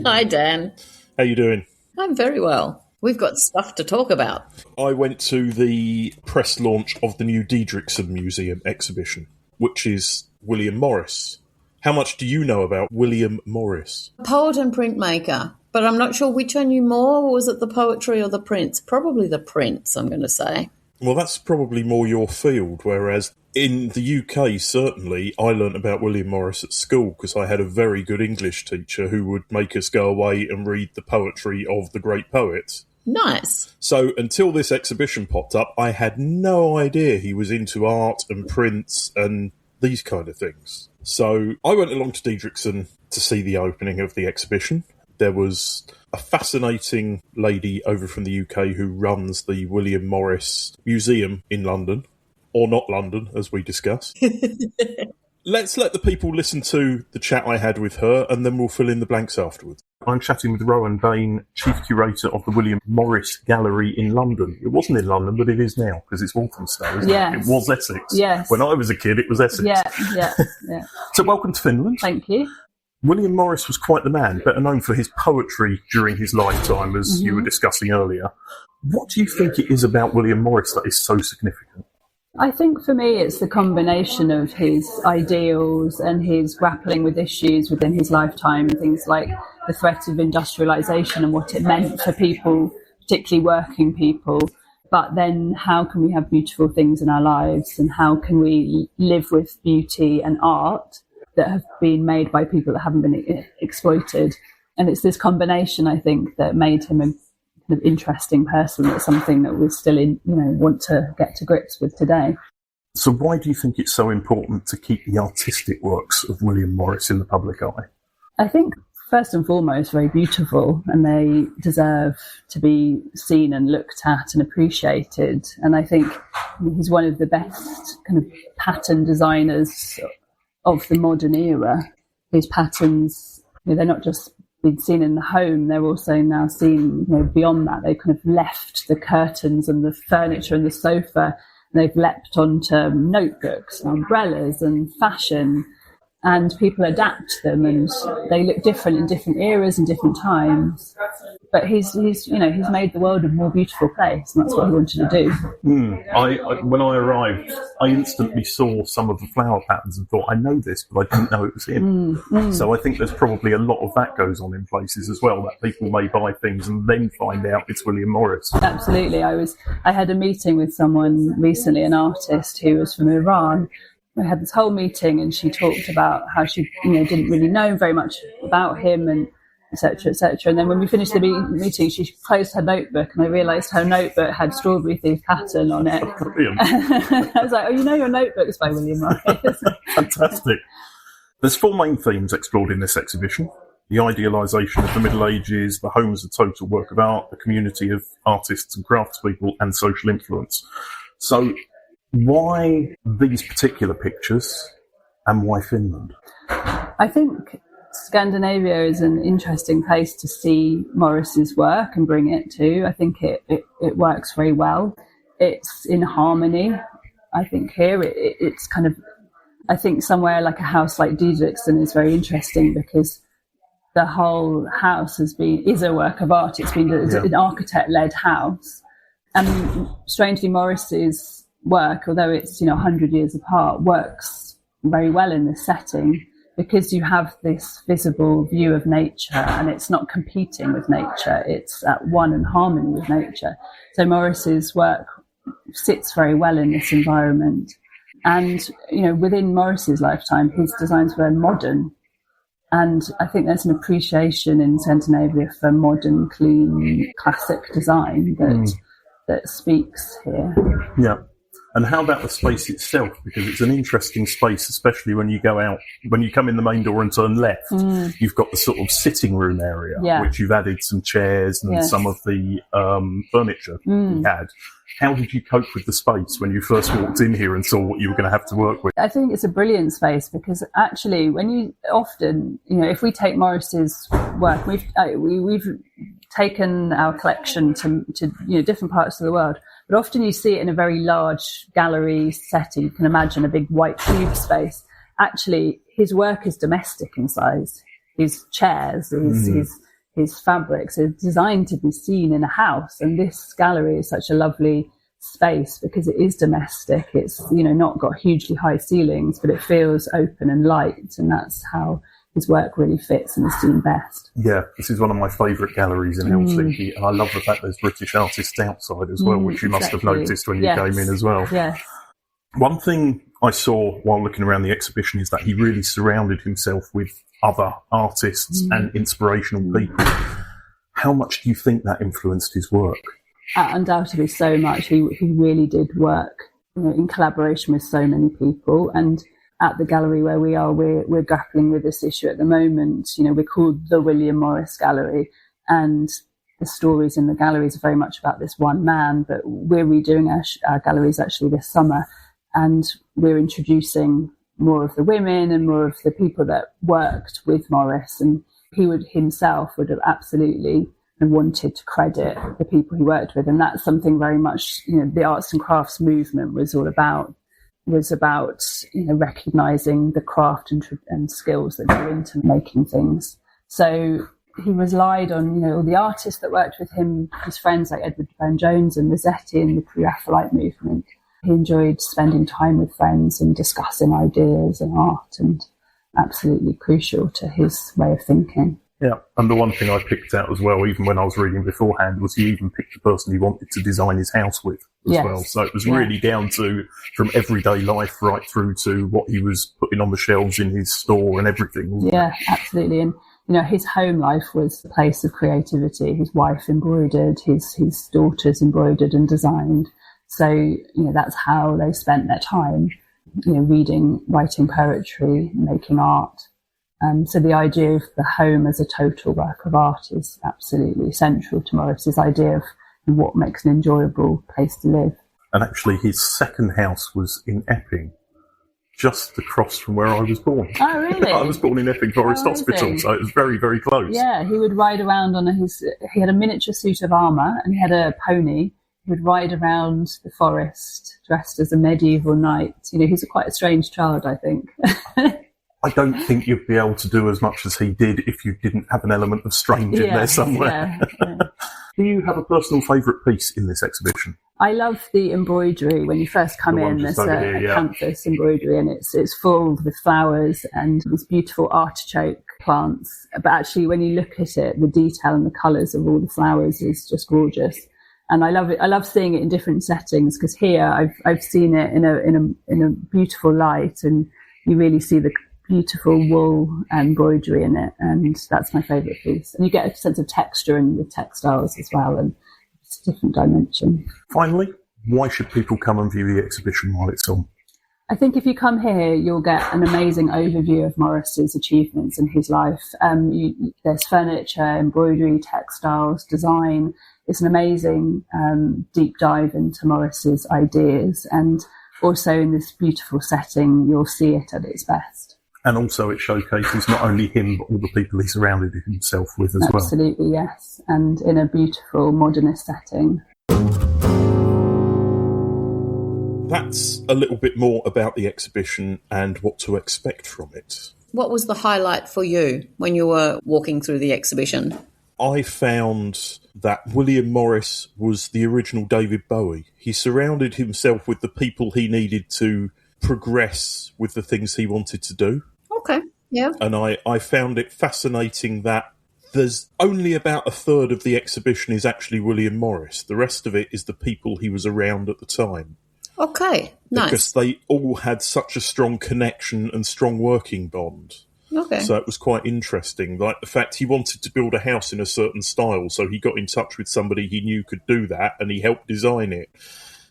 Hi, Dan. How you doing? I'm very well. We've got stuff to talk about. I went to the press launch of the new Didrichsen Museum exhibition, which is Willaim Morris. How much do you know about Willaim Morris? Poet and printmaker, but I'm not sure which I knew more. Was it the poetry or the prints? Probably the prints, I'm going to say. Well, that's probably more your field, whereas in the UK, certainly, I learnt about Willaim Morris at school because I had a very good English teacher who would make us go away and read the poetry of the great poets. Nice. So until this exhibition popped up, I had no idea he was into art and prints and these kind of things. So I went along to Didrichsen to see the opening of the exhibition. There was a fascinating lady over from the UK who runs the Willaim Morris Museum in London, or not London, as we discuss. Let's let the people listen to the chat I had with her, and then we'll fill in the blanks afterwards. I'm chatting with Rowan Bain, Chief Curator of the Willaim Morris Gallery in London. It wasn't in London, but it is now, because it's Walthamstow, isn't it? It was Essex. Yes. When I was a kid, it was Essex. Yeah. So welcome to Finland. Thank you. Willaim Morris was quite the man, better known for his poetry during his lifetime, as you were discussing earlier. What do you think it is about Willaim Morris that is so significant? I think for me it's the combination of his ideals and his grappling with issues within his lifetime, things like the threat of industrialisation and what it meant for people, particularly working people. But then how can we have beautiful things in our lives, and how can we live with beauty and art that have been made by people that haven't been exploited? And it's this combination, I think, that made him a kind of interesting person. That's something that we still want to get to grips with today. So why do you think it's so important to keep the artistic works of Willaim Morris in the public eye? I think first and foremost very beautiful, and they deserve to be seen and looked at and appreciated. And I think he's one of the best kind of pattern designers of the modern era. His patterns, they're not just been seen in the home, they're also now seen beyond that. They've kind of left the curtains and the furniture and the sofa, and they've leapt onto notebooks and umbrellas and fashion, and people adapt them, and they look different in different eras and different times. But he's made the world a more beautiful place, and that's what he wanted to do. When I arrived, I instantly saw some of the flower patterns and thought, I know this, but I didn't know it was him. So I think there's probably a lot of that goes on in places as well, that people may buy things and then find out it's Willaim Morris. Absolutely. I had a meeting with someone recently, an artist who was from Iran. We had this whole meeting, and she talked about how she didn't really know very much about him, and etc., etc. And then when we finished the meeting, she closed her notebook, and I realised her notebook had Strawberry Thief pattern on it. Brilliant. I was like, your notebook's by Willaim Morris. Fantastic. There's 4 main themes explored in this exhibition: the idealisation of the Middle Ages, the home as a total work of art, the community of artists and craftspeople, and social influence. So why these particular pictures, and why Finland? I think Scandinavia is an interesting place to see Morris's work and bring it to. I think it works very well. It's in harmony. I think here it's kind of, I think somewhere like a house like Didrichsen is very interesting because the whole house is a work of art. It's been an architect-led house. And strangely, Morris's work, although it's 100 years apart, works very well in this setting because you have this visible view of nature, and it's not competing with nature, it's at one in harmony with nature. So Morris's work sits very well in this environment. And within Morris's lifetime, his designs were modern, and I think there's an appreciation in Scandinavia for modern, clean, classic design that speaks here. Yeah. And how about the space itself? Because it's an interesting space, especially when you go out, when you come in the main door and turn left, you've got the sort of sitting room area, which you've added some chairs and some of the furniture you had. How did you cope with the space when you first walked in here and saw what you were going to have to work with? I think it's a brilliant space because actually when you often, if we take Morris's work, we've taken our collection to different parts of the world. But often you see it in a very large gallery setting. You can imagine a big white cube space. Actually, his work is domestic in size. his chairs, his fabrics are designed to be seen in a house. And this gallery is such a lovely space because it is domestic. It's, not got hugely high ceilings, but it feels open and light. And that's how his work really fits and is seen best. Yeah, this is one of my favourite galleries in Helsinki, and I love the fact there's British artists outside as well, which you must have noticed when you came in as well. Yes. One thing I saw while looking around the exhibition is that he really surrounded himself with other artists and inspirational people. How much do you think that influenced his work? Undoubtedly so much. He really did work in collaboration with so many people. And at the gallery where we are, we're grappling with this issue at the moment. We're called the Willaim Morris Gallery, and the stories in the galleries are very much about this one man, but we're redoing our galleries actually this summer, and we're introducing more of the women and more of the people that worked with Morris. And he himself would have absolutely wanted to credit the people he worked with. And that's something very much, the arts and crafts movement was about recognizing the craft and skills that go into making things. So he relied on all the artists that worked with him, his friends like Edward Burne-Jones and Rossetti and the pre-Raphaelite movement. He enjoyed spending time with friends and discussing ideas and art, and absolutely crucial to his way of thinking. Yeah, and the one thing I picked out as well, even when I was reading beforehand, was he even picked the person he wanted to design his house with as well. So it was really down to, from everyday life right through to what he was putting on the shelves in his store and everything. Yeah, absolutely. And, his home life was a place of creativity. His wife embroidered, his daughters embroidered and designed. So, that's how they spent their time, reading, writing poetry, making art. So the idea of the home as a total work of art is absolutely central to Morris's idea of what makes an enjoyable place to live. And actually his second house was in Epping, just across from where I was born. Oh, really? I was born in Epping Forest Hospital, so it was very, very close. Yeah, he would ride around he had a miniature suit of armour and he had a pony. He would ride around the forest dressed as a medieval knight. He's quite a strange child, I think. I don't think you'd be able to do as much as he did if you didn't have an element of strange in there somewhere. Yeah. Do you have a personal favourite piece in this exhibition? I love the embroidery. When you first come in, there's a canvas embroidery, and it's full with flowers and these beautiful artichoke plants. But actually, when you look at it, the detail and the colours of all the flowers is just gorgeous. And I love it. I love seeing it in different settings, because here I've seen it in a beautiful light, and you really see the beautiful wool embroidery in it, and that's my favourite piece. And you get a sense of texture in the textiles as well, and it's a different dimension. Finally, why should people come and view the exhibition while it's on? I think if you come here, you'll get an amazing overview of Morris's achievements in his life. There's furniture, embroidery, textiles, design. It's an amazing deep dive into Morris's ideas, and also in this beautiful setting, you'll see it at its best. And also it showcases not only him, but all the people he surrounded himself with as well. Absolutely, yes. And in a beautiful modernist setting. That's a little bit more about the exhibition and what to expect from it. What was the highlight for you when you were walking through the exhibition? I found that Willaim Morris was the original David Bowie. He surrounded himself with the people he needed to progress with the things he wanted to do. Okay, yeah. And I found it fascinating that there's only about a third of the exhibition is actually Willaim Morris. The rest of it is the people he was around at the time. Okay, nice. Because they all had such a strong connection and strong working bond. Okay. So it was quite interesting. Like the fact he wanted to build a house in a certain style, so he got in touch with somebody he knew could do that, and he helped design it.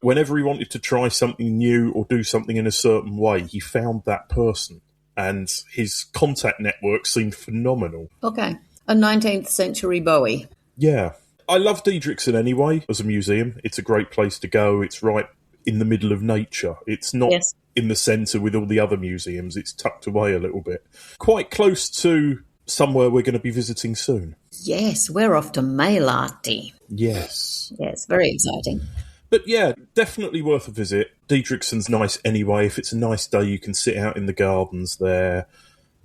Whenever he wanted to try something new or do something in a certain way, he found that person. And his contact network seemed phenomenal. Okay. A 19th century Bowie. Yeah. I love Didrichsen anyway as a museum. It's a great place to go. It's right in the middle of nature. It's not in the centre with all the other museums. It's tucked away a little bit. Quite close to somewhere we're going to be visiting soon. Yes, we're off to Mailarti. Yes. Yes, very exciting. But yeah, definitely worth a visit. Didrichsen's nice anyway. If it's a nice day, you can sit out in the gardens there.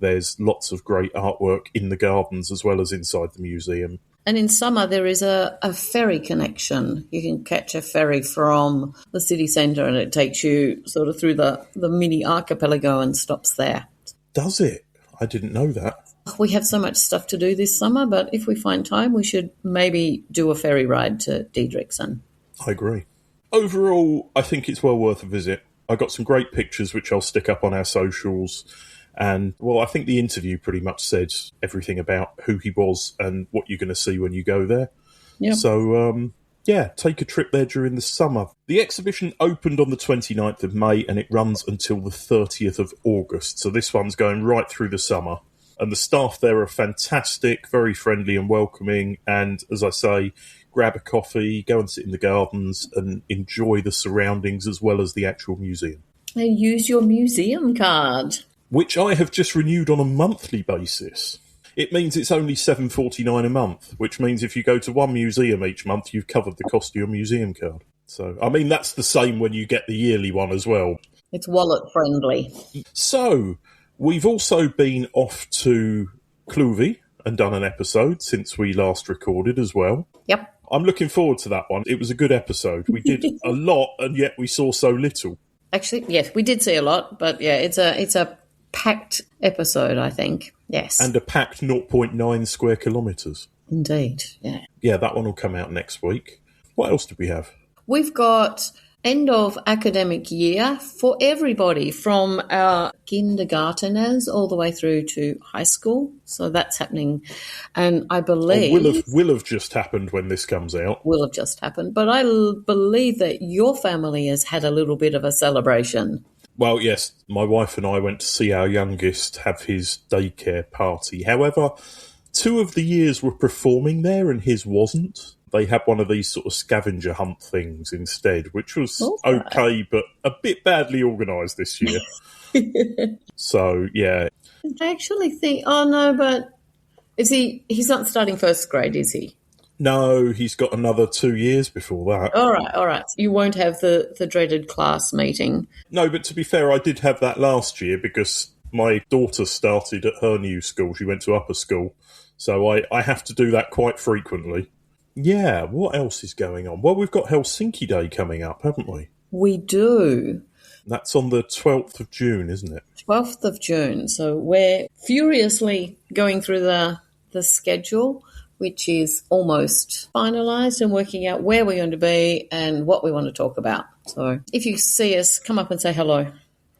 There's lots of great artwork in the gardens as well as inside the museum. And in summer, there is a ferry connection. You can catch a ferry from the city centre and it takes you sort of through the mini archipelago and stops there. Does it? I didn't know that. We have so much stuff to do this summer, but if we find time, we should maybe do a ferry ride to Didrichsen. I agree. Overall, I think it's well worth a visit. I got some great pictures which I'll stick up on our socials. And, well, I think the interview pretty much said everything about who he was and what you're going to see when you go there. Yep. So, take a trip there during the summer. The exhibition opened on the 29th of May and it runs until the 30th of August. So this one's going right through the summer. And the staff there are fantastic, very friendly and welcoming. And, as I say, grab a coffee, go and sit in the gardens and enjoy the surroundings as well as the actual museum. And use your museum card. Which I have just renewed on a monthly basis. It means it's only $7.49 a month, which means if you go to one museum each month, you've covered the cost of your museum card. So, I mean, that's the same when you get the yearly one as well. It's wallet friendly. So, we've also been off to Cluvie and done an episode since we last recorded as well. Yep. I'm looking forward to that one. It was a good episode. We did a lot and yet we saw so little. Actually, yes, we did see a lot, but yeah, it's a packed episode, I think. Yes. And a packed 0.9 square kilometres. Indeed, yeah. Yeah, that one will come out next week. What else did we have? We've got end of academic year for everybody from our kindergarteners all the way through to high school. So that's happening. And I believe... will have just happened when this comes out. Will have just happened. But I believe that your family has had a little bit of a celebration. Well, yes, my wife and I went to see our youngest have his daycare party. However, 2 of the years were performing there and his wasn't. They had one of these sort of scavenger hunt things instead, which was okay, but a bit badly organised this year. So, yeah. I actually think, but he's not starting first grade, is he? No, he's got another 2 years before that. All right. You won't have the dreaded class meeting. No, but to be fair, I did have that last year because my daughter started at her new school. She went to upper school. So I have to do that quite frequently. Yeah, what else is going on? Well, we've got Helsinki Day coming up, haven't we? We do. That's on the 12th of June, isn't it? 12th of June. So we're furiously going through the schedule, which is almost finalised and working out where we're going to be and what we want to talk about. So if you see us, come up and say hello.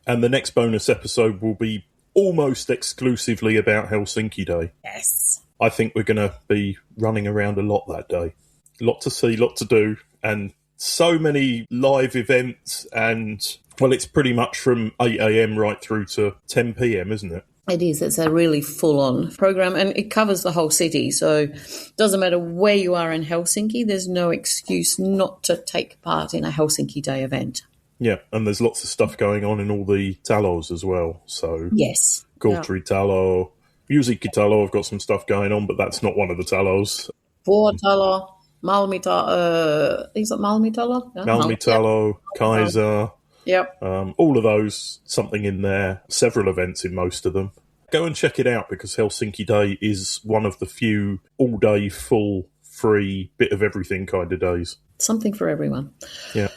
And the next bonus episode will be almost exclusively about Helsinki Day. Yes. I think we're going to be running around a lot that day. Lot to see, lot to do, and so many live events. And, well, it's pretty much from 8 a.m. right through to 10 p.m, isn't it? It is. It's a really full-on program, and it covers the whole city. So it doesn't matter where you are in Helsinki, there's no excuse not to take part in a Helsinki Day event. Yeah, and there's lots of stuff going on in all the talos as well. So yes. Kulttuuri Talo, Musiikki Talo, I've got some stuff going on, but that's not one of the talos. Vuotalo, Malmi Talo, is it Malmi Talo? Yeah, Malmi Talo, yep. Kaiser. Yep. All of those, something in there, several events in most of them. Go and check it out because Helsinki Day is one of the few all-day, full, free, bit of everything kind of days. Something for everyone. Yeah.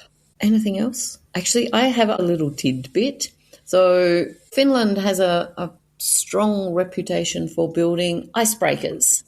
Anything else? Actually, I have a little tidbit. So Finland has a strong reputation for building icebreakers.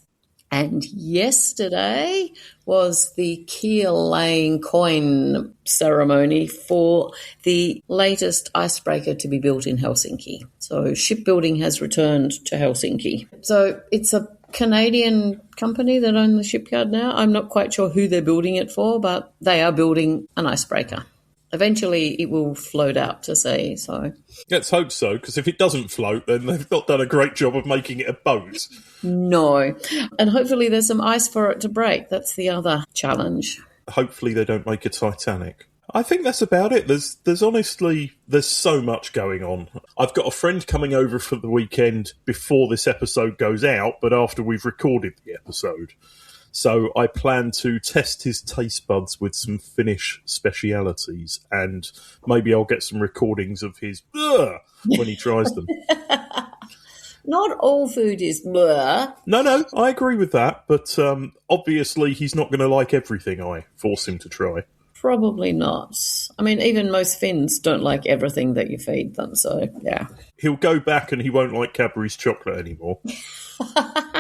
And yesterday was the keel-laying coin ceremony for the latest icebreaker to be built in Helsinki. So shipbuilding has returned to Helsinki. So it's a Canadian company that own the shipyard now. I'm not quite sure who they're building it for, but they are building an icebreaker. Eventually it will float out to sea. So let's hope so, because if it doesn't float, then they've not done a great job of making it a boat. No. And hopefully there's some ice for it to break. That's the other challenge. Hopefully they don't make a Titanic. I think that's about it. There's honestly, there's so much going on. I've got a friend coming over for the weekend before this episode goes out, but after we've recorded the episode. So I plan to test his taste buds with some Finnish specialities, and maybe I'll get some recordings of his when he tries them. Not all food is blah. No, I agree with that, but obviously he's not going to like everything I force him to try. Probably not. I mean, even most Finns don't like everything that you feed them, so yeah. He'll go back and he won't like Cadbury's chocolate anymore.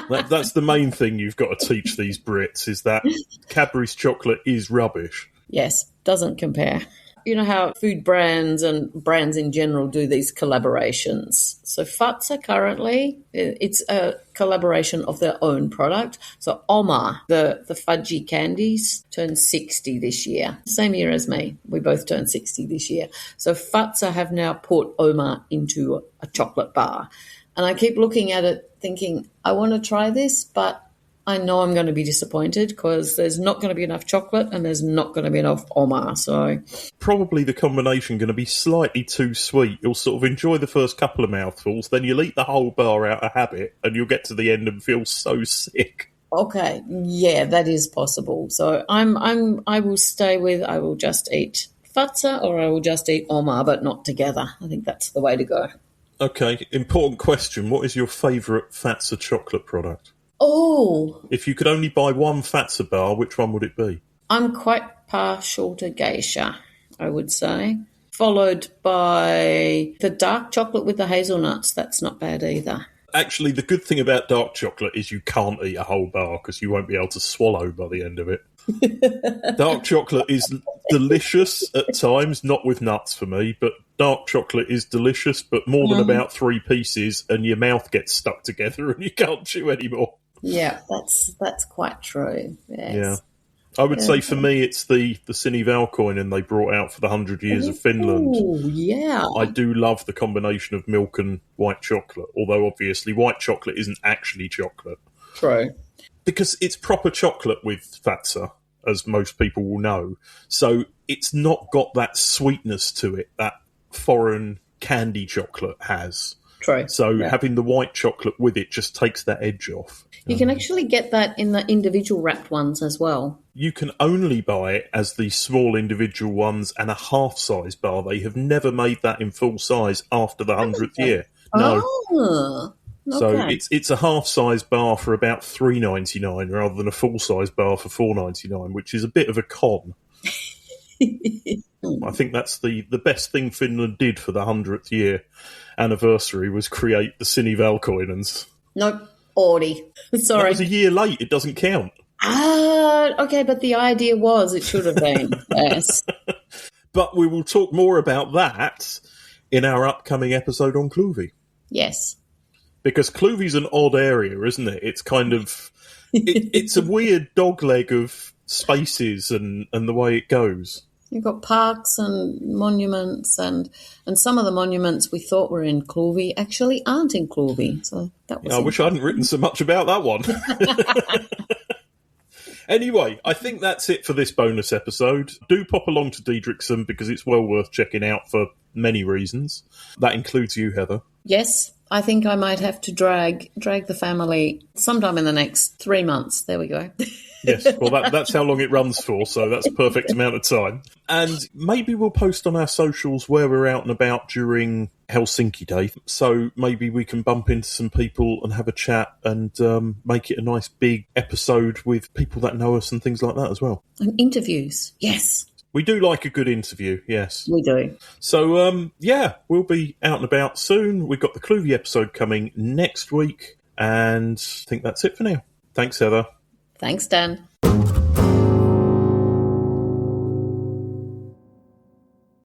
That's the main thing you've got to teach these Brits, is that Cadbury's chocolate is rubbish. Yes, doesn't compare. You know how food brands and brands in general do these collaborations. So Fazer currently, it's a collaboration of their own product. So Oma, the fudgy candies, turned 60 this year. Same year as me. We both turned 60 this year. So Fazer have now put Oma into a chocolate bar. And I keep looking at it thinking, I want to try this, but I know I'm going to be disappointed because there's not going to be enough chocolate and there's not going to be enough Oma. So probably the combination going to be slightly too sweet. You'll sort of enjoy the first couple of mouthfuls, then you'll eat the whole bar out of habit and you'll get to the end and feel so sick. Okay, yeah, that is possible. So I will stay with, I will just eat Fazer or I will just eat Oma, but not together. I think that's the way to go. Okay, important question. What is your favourite Fazer chocolate product? Oh! If you could only buy one Fazer bar, which one would it be? I'm quite partial to geisha, I would say. Followed by the dark chocolate with the hazelnuts. That's not bad either. Actually, the good thing about dark chocolate is you can't eat a whole bar because you won't be able to swallow by the end of it. Dark chocolate is delicious at times, not with nuts for me, but dark chocolate is delicious, but more than about 3 pieces and your mouth gets stuck together and you can't chew anymore. Yeah, that's quite true. Yes. Yeah. I would say for me it's the Sinivalkoinen they brought out for the 100 Years of Finland. Oh, yeah. I do love the combination of milk and white chocolate, although obviously white chocolate isn't actually chocolate. True. Because it's proper chocolate with Fazer, as most people will know. So it's not got that sweetness to it that foreign candy chocolate has. True. So having the white chocolate with it just takes that edge off. You can actually get that in the individual wrapped ones as well. You can only buy it as the small individual ones and a half-size bar. They have never made that in full size after the 100th year. No. Oh, okay. So it's a half-size bar for about $3.99 rather than a full-size bar for $4.99, which is a bit of a con. I think that's the best thing Finland did for the 100th year anniversary was create the Sinivalkoinens. Nope. Audi. Sorry. That was a year late. It doesn't count. Okay, but the idea was it should have been. Yes. But we will talk more about that in our upcoming episode on Cluvi. Yes. Because Cluvi's an odd area, isn't it? It's kind of... it's a weird dogleg of spaces and the way it goes. You've got parks and monuments, and some of the monuments we thought were in Cluvi actually aren't in Cluvi. So that was. I wish I hadn't written so much about that one. Anyway, I think that's it for this bonus episode. Do pop along to Didrichsen because it's well worth checking out for many reasons. That includes you, Heather. Yes, I think I might have to drag the family sometime in the next 3 months. There we go. Yes, well, that's how long it runs for, so that's a perfect amount of time. And maybe we'll post on our socials where we're out and about during Helsinki Day, so maybe we can bump into some people and have a chat and make it a nice big episode with people that know us and things like that as well. And interviews, yes. We do like a good interview, yes. We do. So, we'll be out and about soon. We've got the Cluvi episode coming next week, and I think that's it for now. Thanks, Heather. Thanks, Dan.